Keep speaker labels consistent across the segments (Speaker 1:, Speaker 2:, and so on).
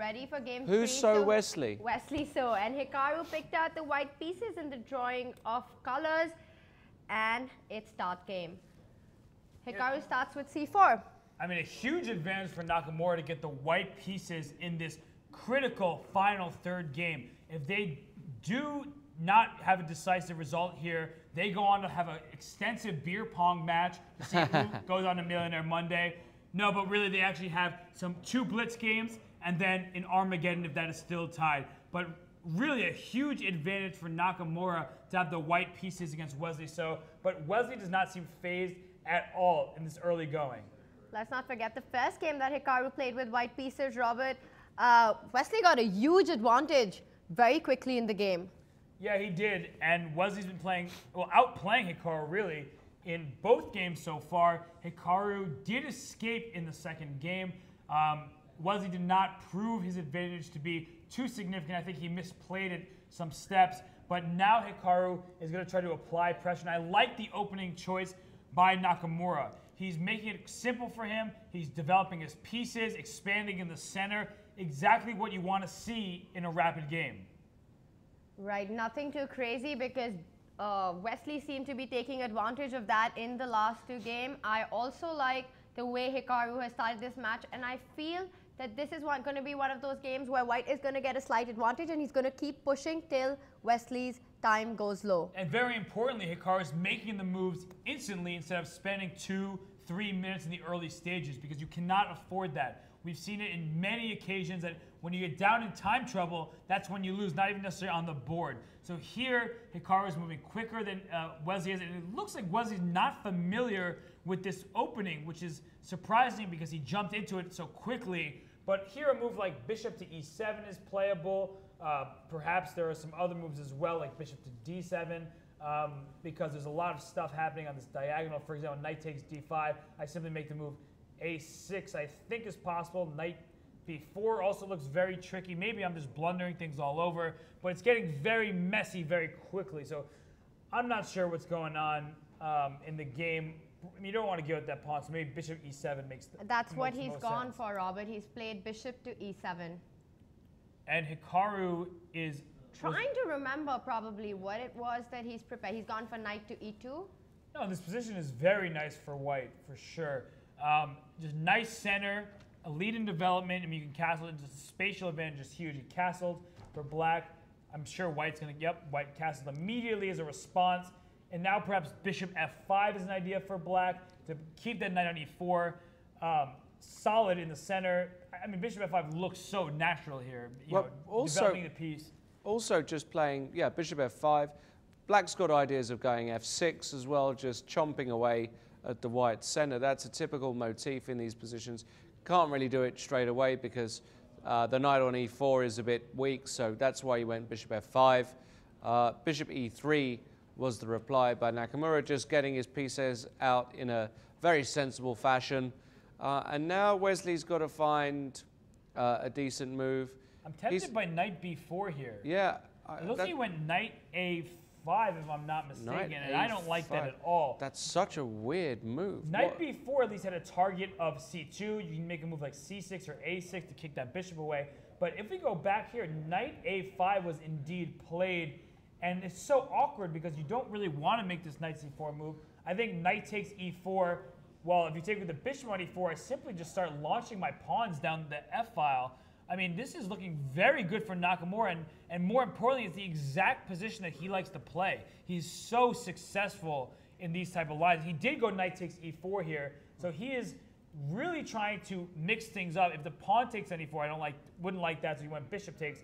Speaker 1: Ready for game
Speaker 2: Who's
Speaker 1: three?
Speaker 2: so Wesley?
Speaker 1: Wesley so. And Hikaru picked out the white pieces in the drawing of colors. And it's start game. Hikaru starts with c4.
Speaker 3: I mean, a huge advantage for Nakamura to get the white pieces in this critical final third game. If they do not have a decisive result here, they go on to have an extensive beer pong match to see who goes on to Millionaire Monday. No, but really they actually have two blitz games and then an Armageddon if that is still tied. But really a huge advantage for Nakamura to have the white pieces against Wesley So. But Wesley does not seem phased at all in this early going.
Speaker 1: Let's not forget the first game that Hikaru played with white pieces, Robert. Wesley got a huge advantage very quickly in the game.
Speaker 3: Yeah, he did, and Wesley's been outplaying Hikaru really in both games so far. Hikaru did escape in the second game. Wesley did not prove his advantage to be too significant. I think he misplayed it some steps, but now Hikaru is going to try to apply pressure, and I like the opening choice by Nakamura. He's making it simple for him. He's developing his pieces, expanding in the center, exactly what you want to see in a rapid game.
Speaker 1: Right, nothing too crazy because Wesley seemed to be taking advantage of that in the last two games. I also like the way Hikaru has started this match, and I feel that this is going to be one of those games where white is going to get a slight advantage and he's going to keep pushing till Wesley's time goes low.
Speaker 3: And very importantly, Hikaru is making the moves instantly instead of spending 2-3 minutes in the early stages, because you cannot afford that. We've seen it in many occasions that when you get down in time trouble, that's when you lose, not even necessarily on the board. So here, Hikaru is moving quicker than Wesley is, and it looks like Wesley's not familiar with this opening, which is surprising because he jumped into it so quickly. But here, a move like bishop to e7 is playable. Perhaps there are some other moves as well, like bishop to d7, because there's a lot of stuff happening on this diagonal. For example, knight takes d5. I simply make the move a6, I think is possible. Knight b4 also looks very tricky. Maybe I'm just blundering things all over, but it's getting very messy very quickly. So I'm not sure what's going on in the game. I mean, you don't want to give it that pawn, so maybe bishop e7 makes
Speaker 1: That's what he's gone
Speaker 3: sense.
Speaker 1: for, Robert. He's played bishop to e7.
Speaker 3: And Hikaru is
Speaker 1: trying to remember probably what it was that he's prepared. He's gone for knight to e2.
Speaker 3: No, this position is very nice for white, for sure. Just nice center, a lead in development. I mean, you can castle it. Just spatial advantage is huge. He castled for black. I'm sure white's going to, white castled immediately as a response. And now perhaps bishop f5 is an idea for black to keep that knight on e4. Solid in the center. I mean, bishop f5 looks so natural here. Developing the piece.
Speaker 2: Also just playing, bishop f5. Black's got ideas of going f6 as well, just chomping away at the white center. That's a typical motif in these positions. Can't really do it straight away because the knight on e4 is a bit weak, so that's why he went bishop f5. Bishop e3 was the reply by Nakamura, just getting his pieces out in a very sensible fashion. And now Wesley's got to find a decent move.
Speaker 3: I'm tempted by knight b4 here.
Speaker 2: Yeah.
Speaker 3: It looks like he went knight a5 if I'm not mistaken, and I don't like that at all.
Speaker 2: That's such a weird move.
Speaker 3: Knight b4 at least had a target of c2. You can make a move like c6 or a6 to kick that bishop away. But if we go back here, knight a5 was indeed played, and it's so awkward because you don't really want to make this knight c4 move. I think knight takes e4. Well, if you take with the bishop on e4, I simply just start launching my pawns down the f-file. I mean, this is looking very good for Nakamura, and more importantly, it's the exact position that he likes to play. He's so successful in these type of lines. He did go knight takes e4 here, so he is really trying to mix things up. If the pawn takes on e4, wouldn't like that, so he went bishop takes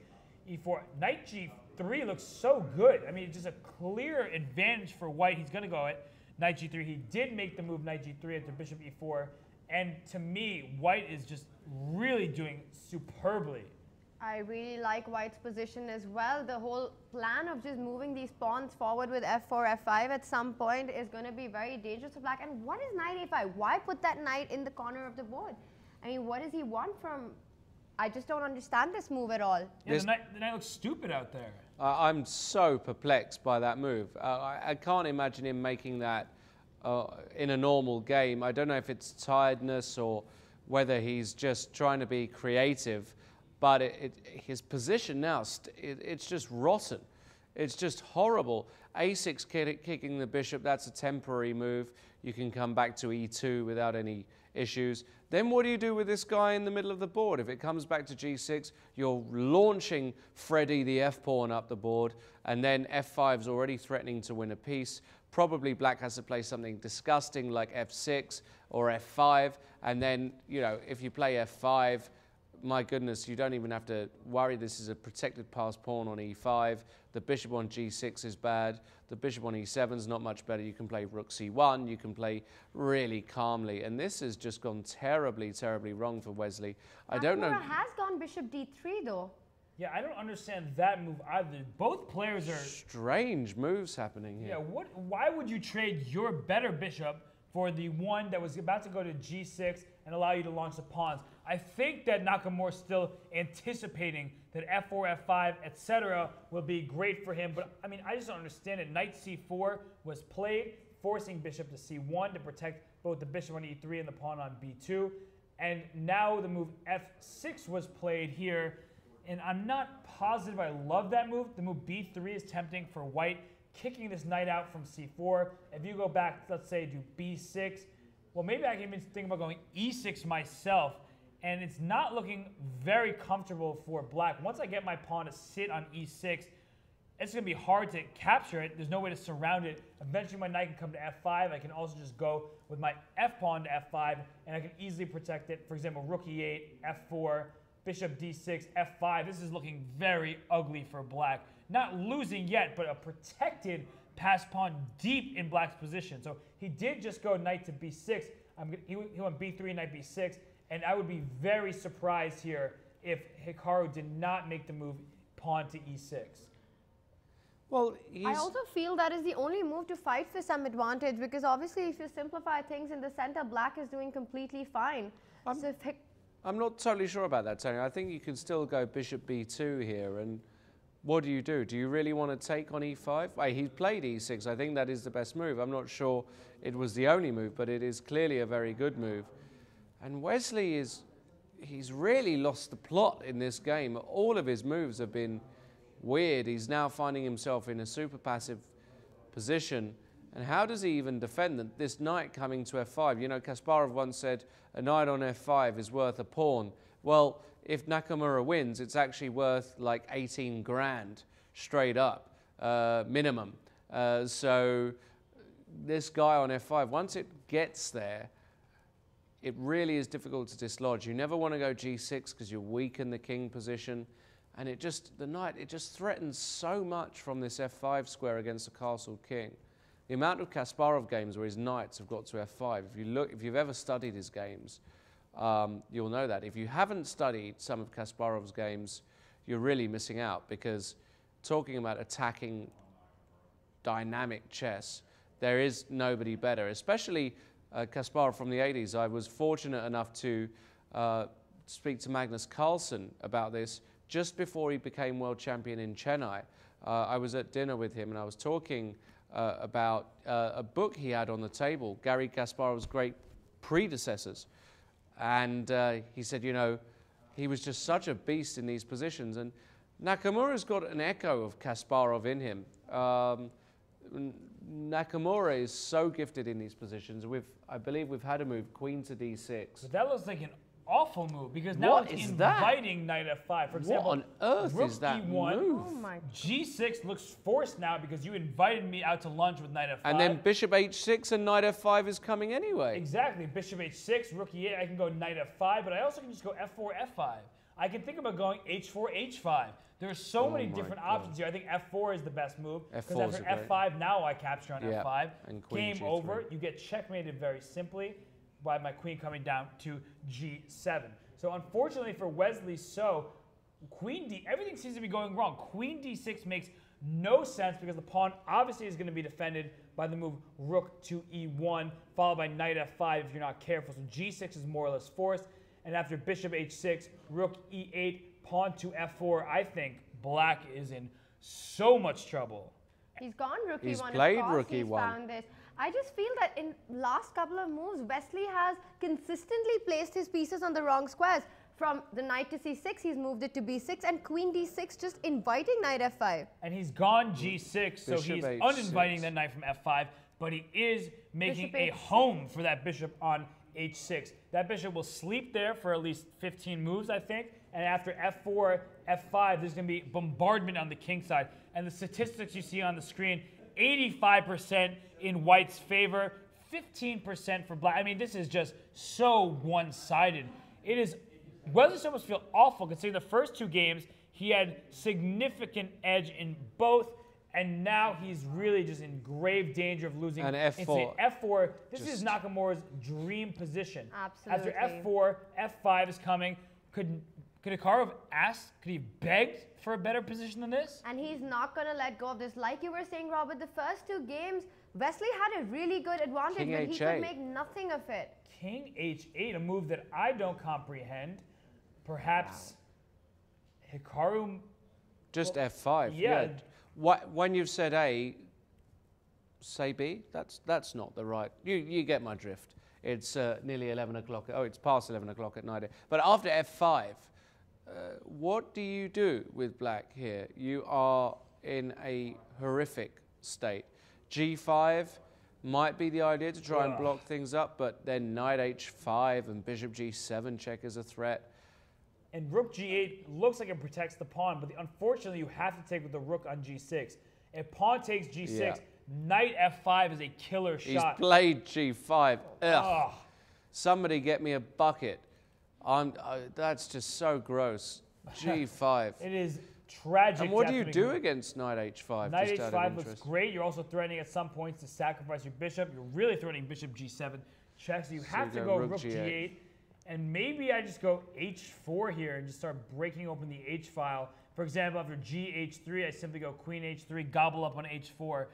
Speaker 3: e4. Knight g3 looks so good. I mean, it's just a clear advantage for white. He's going to go at knight g3. He did make the move knight g3 after bishop e4, and to me, white is just really doing superbly.
Speaker 1: I really like white's position as well. The whole plan of just moving these pawns forward with f4, f5 at some point is going to be very dangerous for black. And what is knight a5? Why put that knight in the corner of the board? I mean, what does he want from... I just don't understand this move at all.
Speaker 3: Yeah, the knight looks stupid out there.
Speaker 2: I'm so perplexed by that move. I can't imagine him making that in a normal game. I don't know if it's tiredness or whether he's just trying to be creative. but his position now, it's just rotten. It's just horrible. A6 kicking the bishop, that's a temporary move. You can come back to E2 without any issues. Then what do you do with this guy in the middle of the board? If it comes back to G6, you're launching Freddy the F-pawn up the board, and then F5's already threatening to win a piece. Probably black has to play something disgusting like F6 or F5, and then, you know, if you play F5, my goodness, you don't even have to worry. This is a protected passed pawn on E5. The bishop on G6 is bad. The bishop on E7 is not much better. You can play rook C1. You can play really calmly. And this has just gone terribly, terribly wrong for Wesley. I don't know.
Speaker 1: Nakamura has gone bishop D3 though.
Speaker 3: Yeah, I don't understand that move either. Both players are...
Speaker 2: Strange moves happening here.
Speaker 3: Yeah, why would you trade your better bishop for the one that was about to go to G6 and allow you to launch the pawns? I think that Nakamura is still anticipating that F4, F5, etc. will be great for him. But, I mean, I just don't understand it. Knight C4 was played, forcing bishop to C1 to protect both the bishop on E3 and the pawn on B2. And now the move F6 was played here. And I'm not positive I love that move. The move B3 is tempting for white, kicking this knight out from C4. If you go back, let's say, to B6, well, maybe I can even think about going E6 myself. And it's not looking very comfortable for black. Once I get my pawn to sit on E6, it's going to be hard to capture it. There's no way to surround it. Eventually, my knight can come to F5. I can also just go with my F pawn to F5, and I can easily protect it. For example, rook E8, F4, bishop D6, F5. This is looking very ugly for black. Not losing yet, but a protected passed pawn deep in black's position. So he did just go knight to B6. He went B3, knight B6. And I would be very surprised here if Hikaru did not make the move pawn to E6.
Speaker 2: Well,
Speaker 1: I also feel that is the only move to fight for some advantage, because obviously if you simplify things in the center, black is doing completely fine.
Speaker 2: I'm not totally sure about that, Tony. I think you can still go bishop B2 here. And what do you do? Do you really want to take on E5? Well, he played E6. I think that is the best move. I'm not sure it was the only move, but it is clearly a very good move. And Wesley he's really lost the plot in this game. All of his moves have been weird. He's now finding himself in a super passive position. And how does he even defend this knight coming to F5? You know, Kasparov once said a knight on F5 is worth a pawn. Well, if Nakamura wins, it's actually worth like 18 grand straight up, minimum. So this guy on F5, once it gets there, it really is difficult to dislodge. You never want to go G6 because you weaken the king position. And the knight, it just threatens so much from this F5 square against a castle king. The amount of Kasparov games where his knights have got to F5, if you've ever studied his games, you'll know that. If you haven't studied some of Kasparov's games, you're really missing out, because talking about attacking dynamic chess, there is nobody better, especially Kasparov from the 80s. I was fortunate enough to speak to Magnus Carlsen about this just before he became world champion in Chennai. I was at dinner with him and I was talking about a book he had on the table, Garry Kasparov's great predecessors. And he said, you know, he was just such a beast in these positions. And Nakamura's got an echo of Kasparov in him. Nakamura is so gifted in these positions. I believe we've had a move, queen to D6.
Speaker 3: But that looks like an awful move, because now it's inviting knight F5. For example,
Speaker 2: what on earth
Speaker 3: rook
Speaker 2: is that
Speaker 3: E1,
Speaker 2: move?
Speaker 1: Oh my.
Speaker 3: G6 looks forced now because you invited me out to lunch with knight F5.
Speaker 2: And then bishop H6 and knight F5 is coming anyway.
Speaker 3: Exactly. Bishop H6, rook E8, I can go knight F5, but I also can just go F4, F5. I can think about going H4, H5. There are so many different options here. I think F4 is the best move, because after F5, now I capture on F5.
Speaker 2: And queen
Speaker 3: Game
Speaker 2: G3.
Speaker 3: over. You get checkmated very simply by my queen coming down to G7. So unfortunately for Wesley, queen D, everything seems to be going wrong. Queen D6 makes no sense, because the pawn obviously is going to be defended by the move rook to E1, followed by knight F5 if you're not careful. So G6 is more or less forced. And after bishop H6, rook E8, pawn to F4, I think black is in so much trouble.
Speaker 1: He's gone rook E1.
Speaker 2: He's played rook
Speaker 1: He's
Speaker 2: E1.
Speaker 1: found this. I just feel that in last couple of moves, Wesley has consistently placed his pieces on the wrong squares. from the knight to c6, he's moved it to b6, and queen d6, just inviting knight f5.
Speaker 3: And he's gone g6, so
Speaker 2: Bishop
Speaker 3: he's
Speaker 2: h6.
Speaker 3: uninviting that knight from f5, but he is making
Speaker 1: Bishop
Speaker 3: a
Speaker 1: h6.
Speaker 3: home for that bishop on h6. That bishop will sleep there for at least 15 moves, I think. And after f4, f5, there's going to be bombardment on the king side. And the statistics you see on the screen, 85% in white's favor, 15% for black. I mean, this is just so one-sided. It is, Wesley so must feel awful considering the first two games, he had significant edge in both. And now he's really just in grave danger of losing.
Speaker 2: And f4.
Speaker 3: F4, this is Nakamura's dream position.
Speaker 1: Absolutely.
Speaker 3: After f4, f5 is coming. Could Hikaru have asked, could he have begged for a better position than this?
Speaker 1: And he's not going to let go of this. Like you were saying, Robert, the first two games, Wesley had a really good advantage,
Speaker 2: King
Speaker 1: but he
Speaker 2: h8.
Speaker 1: could make nothing of it.
Speaker 3: King h8, a move that I don't comprehend. Perhaps Hikaru...
Speaker 2: Just f5.
Speaker 3: Yeah.
Speaker 2: When you've said A, say B. That's not the right. You get my drift. It's nearly 11 o'clock. Oh, it's past 11 o'clock at night. But after f5, what do you do with black here? You are in a horrific state. g5 might be the idea to try and block things up, but then knight h5 and bishop g7 check is a threat.
Speaker 3: And rook g8 looks like it protects the pawn, but unfortunately you have to take with the rook on g6. If pawn takes g6, knight f5 is a killer shot.
Speaker 2: He's played g5. Ugh. Somebody get me a bucket. That's just so gross. g5.
Speaker 3: It is tragic.
Speaker 2: And what do you do against knight h5?
Speaker 3: Knight
Speaker 2: just out of
Speaker 3: h5 looks
Speaker 2: interest?
Speaker 3: great. You're also threatening at some points to sacrifice your bishop. You're really threatening bishop g7 checks. So you have to go rook g8. And maybe I just go h4 here and just start breaking open the h file. For example, after gh3, I simply go queen h3, gobble up on h4.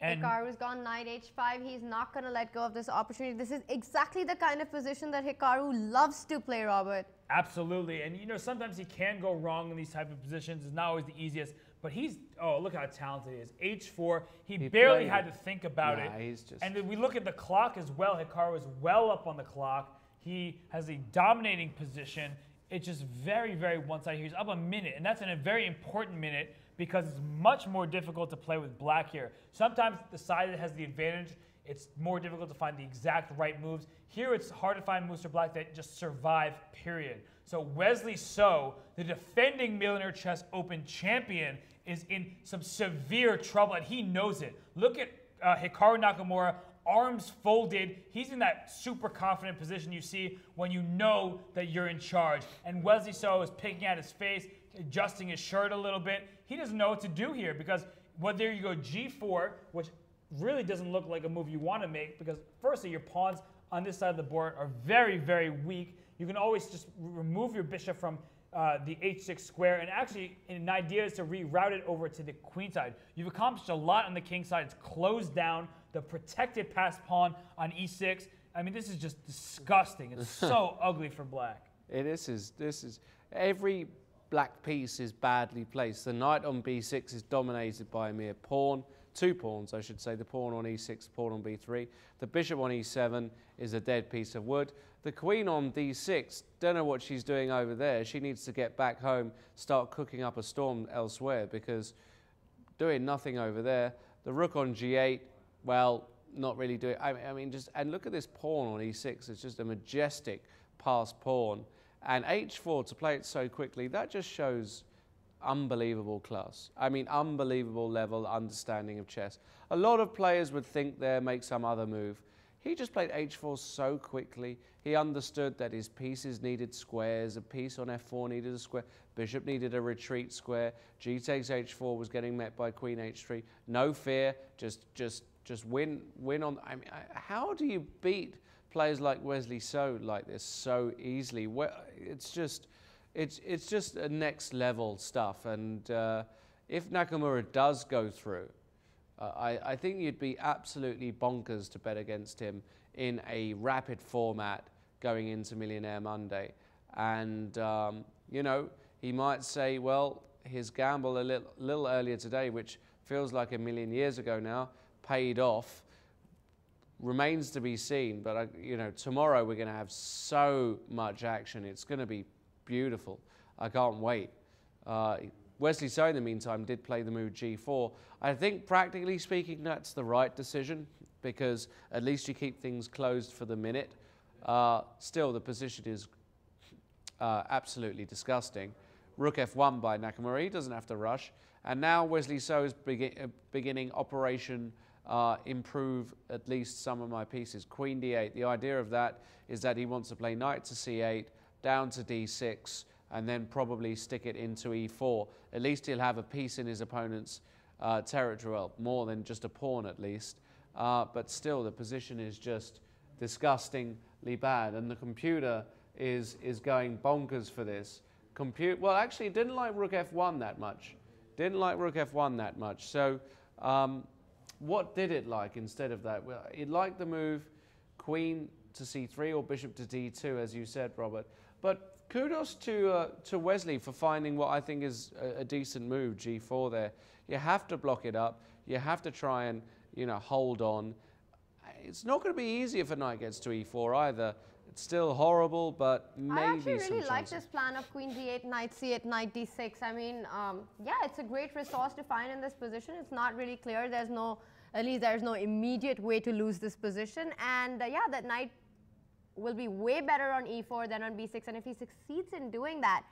Speaker 3: And
Speaker 1: Hikaru's gone knight h5. He's not going to let go of this opportunity. This is exactly the kind of position that Hikaru loves to play, Robert.
Speaker 3: absolutely. And, you know, sometimes he can go wrong in these type of positions. It's not always the easiest. But he's, oh, look how talented he is. h4. He barely had to think about it.
Speaker 2: He's just...
Speaker 3: And then we look at the clock as well. Hikaru is well up on the clock. He has a dominating position. It's just very, very one-sided. He's up a minute, and that's in a very important minute because it's much more difficult to play with black here. Sometimes the side that has the advantage, it's more difficult to find the exact right moves. Here, it's hard to find moves for black that just survive, period. So Wesley So, the defending Millionaire Chess Open champion, is in some severe trouble, and he knows it. Look at Hikaru Nakamura, arms folded. He's in that super confident position you see when you know that you're in charge. And Wesley So is picking at his face, adjusting his shirt a little bit. He doesn't know what to do here because whether you go g4, which really doesn't look like a move you want to make because firstly, your pawns on this side of the board are very, very weak. You can always just remove your bishop from the h6 square, and actually an idea is to reroute it over to the queen side. You've accomplished a lot on the king side. It's closed down the protected passed pawn on e6. I mean, this is just disgusting. It's so ugly for black.
Speaker 2: This is every black piece is badly placed. The knight on b6 is dominated by a mere pawn. Two pawns, I should say. The pawn on e6, the pawn on b3. The bishop on e7 is a dead piece of wood. The queen on d6, don't know what she's doing over there. She needs to get back home, start cooking up a storm elsewhere because doing nothing over there. The rook on g8, well, not really doing. I mean, just and look at this pawn on e6. It's just a majestic passed pawn. And h4 to play it so quickly, that just shows unbelievable class. I mean, unbelievable level understanding of chess. A lot of players would think there, make some other move. He just played h4 so quickly. He understood that his pieces needed squares. A piece on f4 needed a square. Bishop needed a retreat square. G takes h4 was getting met by queen h3. No fear. Just win on. I mean, how do you beat players like Wesley So like this so easily? Well, it's just a next level stuff. And if Nakamura does go through, I think you'd be absolutely bonkers to bet against him in a rapid format going into Millionaire Monday. And, you know, he might say, well, his gamble a little earlier today, which feels like a million years ago now, paid off. remains to be seen. But you know, tomorrow we're going to have so much action. It's going to be beautiful. I can't wait. Wesley So, in the meantime, did play the move G4. I think, practically speaking, that's the right decision because at least you keep things closed for the minute. Still, the position is absolutely disgusting. Rook F1 by Nakamura. He doesn't have to rush. And now Wesley So is beginning Operation improve at least some of my pieces. Queen D8. The idea of that is that he wants to play knight to C8, down to D6, and then probably stick it into E4. At least he'll have a piece in his opponent's territory, well, more than just a pawn at least. But still, the position is just disgustingly bad, and the computer is going bonkers for this. Well, actually, it didn't like Rook F1 that much. Didn't like Rook F1 that much. So what did it like instead of that? Well, it liked the move Queen to C3 or Bishop to D2, as you said, Robert. But kudos to Wesley for finding what I think is a decent move, G4 there. You have to block it up. You have to try and, you know, hold on. It's not going to be easy if a knight gets to E4 either. It's still horrible, but maybe
Speaker 1: I actually really
Speaker 2: some
Speaker 1: like
Speaker 2: chances.
Speaker 1: this plan of Queen D8, Knight C8, Knight D6. I mean, yeah, it's a great resource to find in this position. It's not really clear. There's no, at least there's no immediate way to lose this position. And yeah, that knight will be way better on E4 than on B6. And if he succeeds in doing that,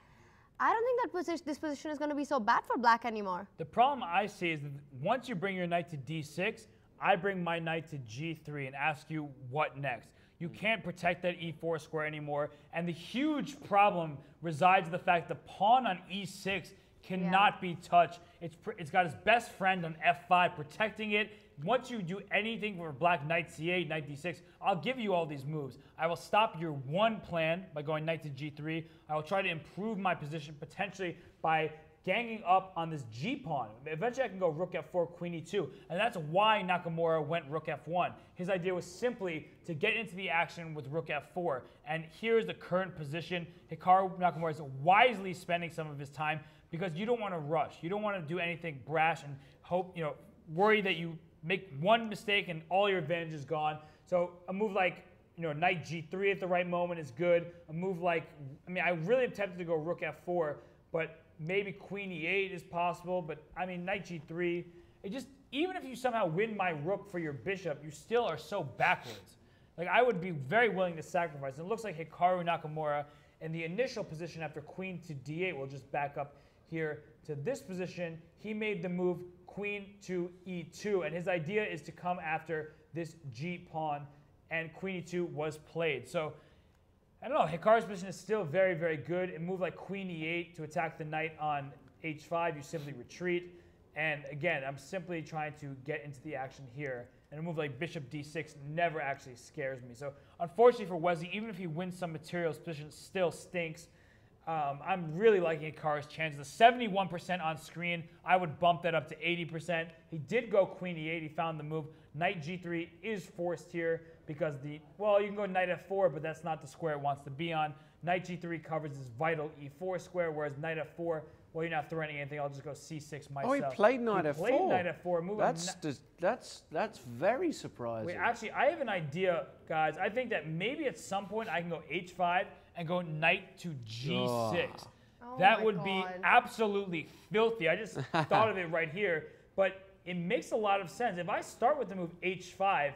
Speaker 1: I don't think that this position is going to be so bad for black anymore.
Speaker 3: The problem I see is that once you bring your knight to D6, I bring my knight to G3 and ask you what next. You can't protect that E4 square anymore. And the huge problem resides in the fact the pawn on E6 cannot be touched. It's got his best friend on F5 protecting it. Once you do anything for black, knight C8, knight D6, I'll give you all these moves. I will stop your one plan by going knight to G3. I will try to improve my position potentially by ganging up on this G pawn. Eventually I can go rook F4, queen E2, and that's why Nakamura went rook F1. His idea was simply to get into the action with rook F4, and here's the current position. Hikaru Nakamura is wisely spending some of his time because you don't want to rush. You don't want to do anything brash and hope, you know, worry that you make one mistake and all your advantage is gone. So a move like, you know, knight G3 at the right moment is good. A move like, I mean, I really am tempted to go rook F4, but maybe queen E8 is possible, but I mean, knight G3, it just, even if you somehow win my rook for your bishop, you still are so backwards. Like, I would be very willing to sacrifice. And it looks like Hikaru Nakamura in the initial position after queen to D8, we'll just back up here to this position, he made the move queen to E2, and his idea is to come after this G pawn, and queen E2 was played. So, I don't know, Hikaru's position is still very, very good. A move like queen E8 to attack the knight on H5, you simply retreat. And again, I'm simply trying to get into the action here. And a move like bishop D6 never actually scares me. So unfortunately for Wesley, even if he wins some material, his position still stinks. I'm really liking Hikaru's chances. The 71% on screen, I would bump that up to 80%. He did go queen E8. He found the move. Knight G3 is forced here because well, you can go knight F4, but that's not the square it wants to be on. Knight G3 covers this vital E4 square, whereas knight F4, well, you're not threatening anything. I'll just go C6 myself.
Speaker 2: Oh, he played knight F4.
Speaker 3: Played knight F4. Move
Speaker 2: that's very surprising.
Speaker 3: Wait, actually, I have an idea, guys. I think that maybe at some point I can go H5 and go knight to G6.
Speaker 1: Oh
Speaker 3: That would be absolutely filthy. I just thought of it right here, but it makes a lot of sense. If I start with the move H5,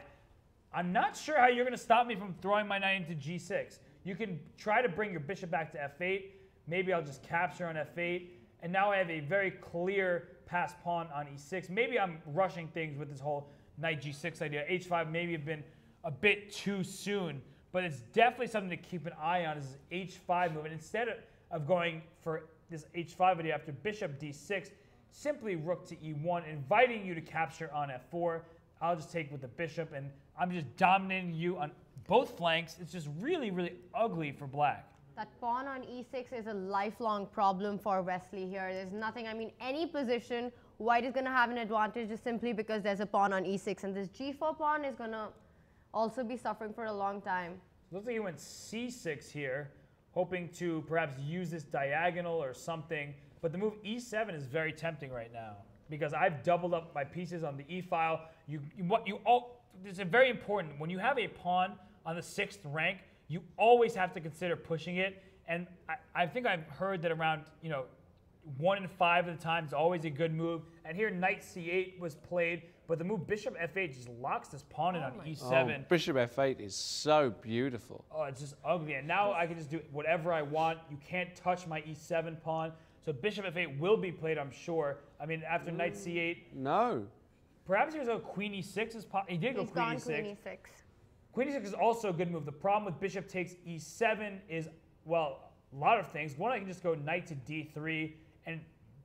Speaker 3: I'm not sure how you're going to stop me from throwing my knight into G6. You can try to bring your bishop back to F8. Maybe I'll just capture on F8. And now I have a very clear pass pawn on E6. Maybe I'm rushing things with this whole knight G6 idea. H5 maybe have been a bit too soon, but it's definitely something to keep an eye on, is this H5 move. And instead of going for this H5 idea after bishop D6, simply rook to E1, inviting you to capture on F4. I'll just take with the bishop, and I'm just dominating you on both flanks. It's just really, really ugly for black.
Speaker 1: That pawn on E6 is a lifelong problem for Wesley here. There's nothing, I mean, any position, white is going to have an advantage just simply because there's a pawn on E6. And this G4 pawn is going to also be suffering for a long time.
Speaker 3: Looks like he went C6 here, hoping to perhaps use this diagonal or something. But the move E7 is very tempting right now because I've doubled up my pieces on the E file. it's a very important. When you have a pawn on the 6th rank, you always have to consider pushing it. And I think I've heard that around 1 in 5 of the time is always a good move. And here knight c8 was played, but the move bishop f8 just locks this pawn in on e7.
Speaker 2: Oh, bishop f8 is so beautiful.
Speaker 3: Oh, it's just ugly. And now I can just do whatever I want. You can't touch my e7 pawn. So bishop f8 will be played, I'm sure. I mean, after knight c8.
Speaker 2: No.
Speaker 3: Perhaps he was a queen e6. He did go queen e6.
Speaker 1: Queen e6.
Speaker 3: Queen e6 is also a good move. The problem with bishop takes e7 is, well, a lot of things. One, I can just go knight to d3, and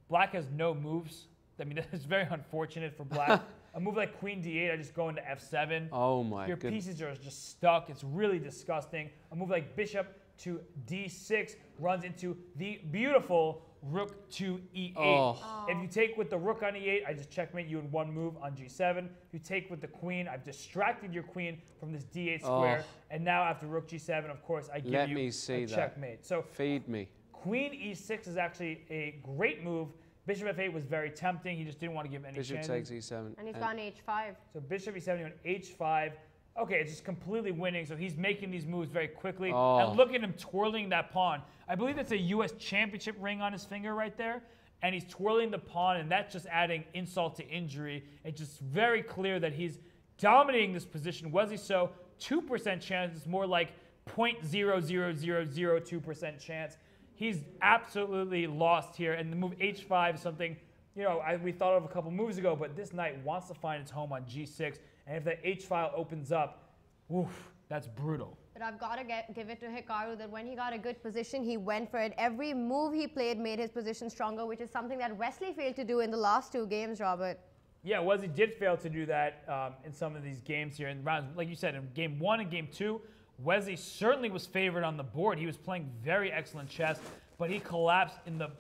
Speaker 3: black has no moves. I mean, that's very unfortunate for black. A move like queen d8, I just go into f7.
Speaker 2: Oh my
Speaker 3: Your
Speaker 2: goodness.
Speaker 3: pieces are just stuck. It's really disgusting. A move like bishop to d6 runs into the beautiful rook to e8.
Speaker 2: Oh.
Speaker 3: If you take with the rook on e8, I just checkmate you in one move on g7. If you take with the queen, I've distracted your queen from this d8 square. And now after rook g7, of course, I give you a checkmate. So
Speaker 2: feed me.
Speaker 3: Queen e6 is actually a great move. Bishop f8 was very tempting. He just didn't want to give any
Speaker 2: Bishop
Speaker 3: chances.
Speaker 2: takes e7.
Speaker 1: And he's gone h5.
Speaker 3: So bishop e7 on h5. Okay, it's just completely winning. So he's making these moves very quickly.
Speaker 2: Oh.
Speaker 3: And look at him twirling that pawn. I believe that's a U.S. championship ring on his finger right there. And he's twirling the pawn, and that's just adding insult to injury. It's just very clear that he's dominating this position. Wesley So, 2% chance. It's more like 0.00002% chance. He's absolutely lost here. And the move h5 is something, we thought of a couple moves ago, but this knight wants to find its home on g6. And if that h-file opens up, oof, that's brutal.
Speaker 1: But I've got to give it to Hikaru that when he got a good position, he went for it. Every move he played made his position stronger, which is something that Wesley failed to do in the last 2 games, Robert.
Speaker 3: Yeah, Wesley did fail to do that in some of these games here. In rounds, like you said, in game 1 and game 2, Wesley certainly was favored on the board. He was playing very excellent chess, but he collapsed in the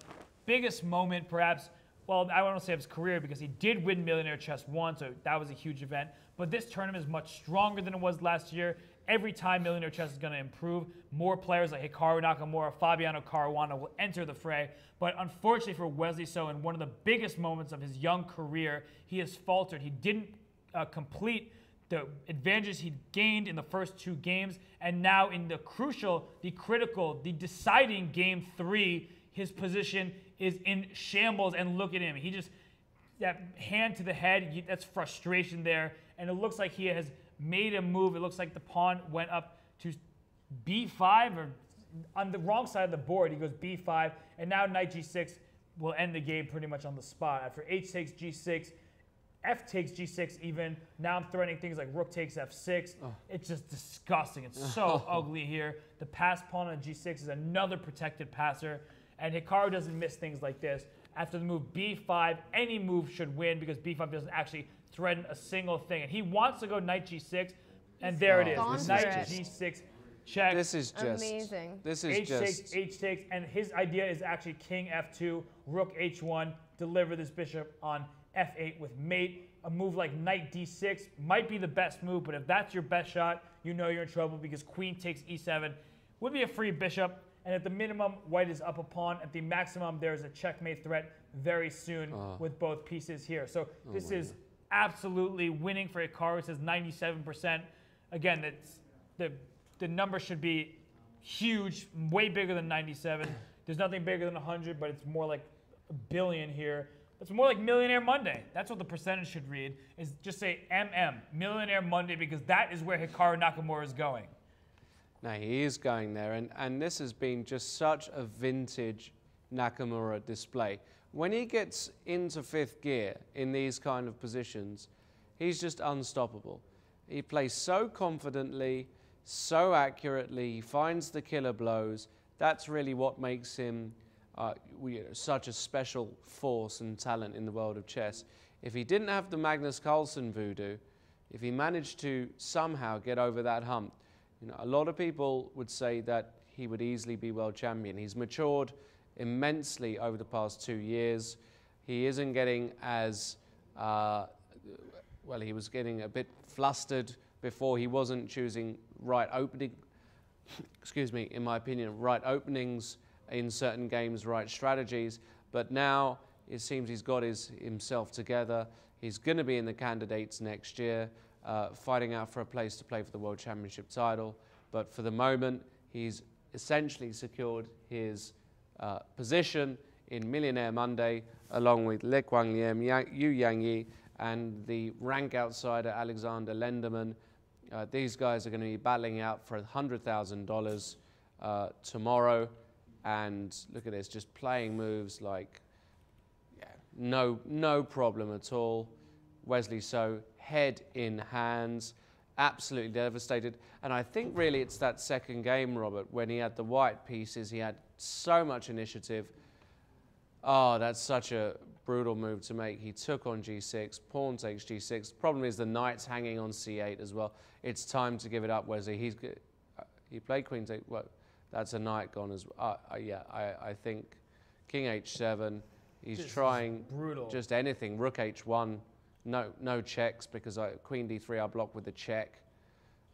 Speaker 3: biggest moment, perhaps, well, I won't say of his career, because he did win Millionaire Chess 1, so that was a huge event. But this tournament is much stronger than it was last year. Every time Millionaire Chess is going to improve, more players like Hikaru Nakamura, Fabiano Caruana will enter the fray. But unfortunately for Wesley So, in one of the biggest moments of his young career, he has faltered. He didn't complete the advantages he gained in the first 2 games. And now in the crucial, the critical, the deciding game 3, his position is in shambles. And look at him. He just, that hand to the head, that's frustration there. And it looks like he has made a move. It looks like the pawn went up to b5, or on the wrong side of the board. He goes b5, and now knight g6 will end the game pretty much on the spot. After h takes g6, f takes g6 even. Now I'm threatening things like rook takes f6. Oh. It's just disgusting. It's so ugly here. The pass pawn on g6 is another protected passer, and Hikaru doesn't miss things like this. After the move b5, any move should win because b5 doesn't actually threaten a single thing. And he wants to go knight g6, and there it is. Knight g6 check.
Speaker 2: This is just
Speaker 1: amazing.
Speaker 2: This is
Speaker 3: h takes, and his idea is actually king f2, rook h1, deliver this bishop on f8 with mate. A move like knight d6 might be the best move, but if that's your best shot, you know you're in trouble because queen takes e7 would be a free bishop. And at the minimum, white is up a pawn. At the maximum, there's a checkmate threat very soon with both pieces here. So this is absolutely winning for Hikaru. It says 97%. Again, that's, the number should be huge, way bigger than 97. There's nothing bigger than 100, but it's more like a billion here. It's more like Millionaire Monday. That's what the percentage should read, is just say MM, Millionaire Monday, because that is where Hikaru Nakamura is going.
Speaker 2: No, he is going there, and this has been just such a vintage Nakamura display. When he gets into 5th gear in these kind of positions, he's just unstoppable. He plays so confidently, so accurately, he finds the killer blows. That's really what makes him such a special force and talent in the world of chess. If he didn't have the Magnus Carlsen voodoo, if he managed to somehow get over that hump, a lot of people would say that he would easily be world champion. He's matured immensely over the past 2 years. He isn't getting as, he was getting a bit flustered before. He wasn't choosing right opening, excuse me, in my opinion, right openings in certain games, right strategies. But now it seems he's got himself together. He's going to be in the candidates next year. fighting out for a place to play for the World Championship title. But for the moment, he's essentially secured his position in Millionaire Monday, along with Le Quang Liem, Yu Yangyi, and the rank outsider Alexander Lenderman. These guys are going to be battling out for $100,000 tomorrow. And look at this, just playing moves like, yeah, no problem at all. Wesley So, head in hands, absolutely devastated. And I think really it's that second game, Robert, when he had the white pieces, he had so much initiative. Oh, that's such a brutal move to make. He took on G6, pawn takes G6. Problem is the knight's hanging on C8 as well. It's time to give it up, Wesley. He played queen take, well, that's a knight gone as well. Yeah, I think king H7. He's just trying just anything. Rook H1. No checks because queen D3 are blocked with the check.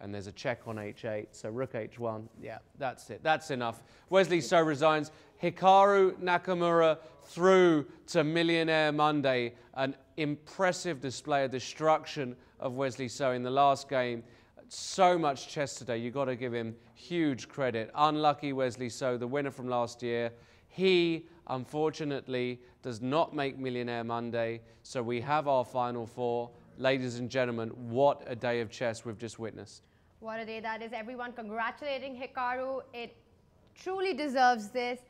Speaker 2: And there's a check on H8. So rook H1. Yeah, that's it. That's enough. Wesley So resigns. Hikaru Nakamura through to Millionaire Monday. An impressive display of destruction of Wesley So in the last game. So much chess today. You've got to give him huge credit. Unlucky Wesley So, the winner from last year. He, unfortunately, does not make Millionaire Monday. So we have our final four. Ladies and gentlemen, what a day of chess we've just witnessed.
Speaker 1: What a day that is. Everyone congratulating Hikaru. It truly deserves this.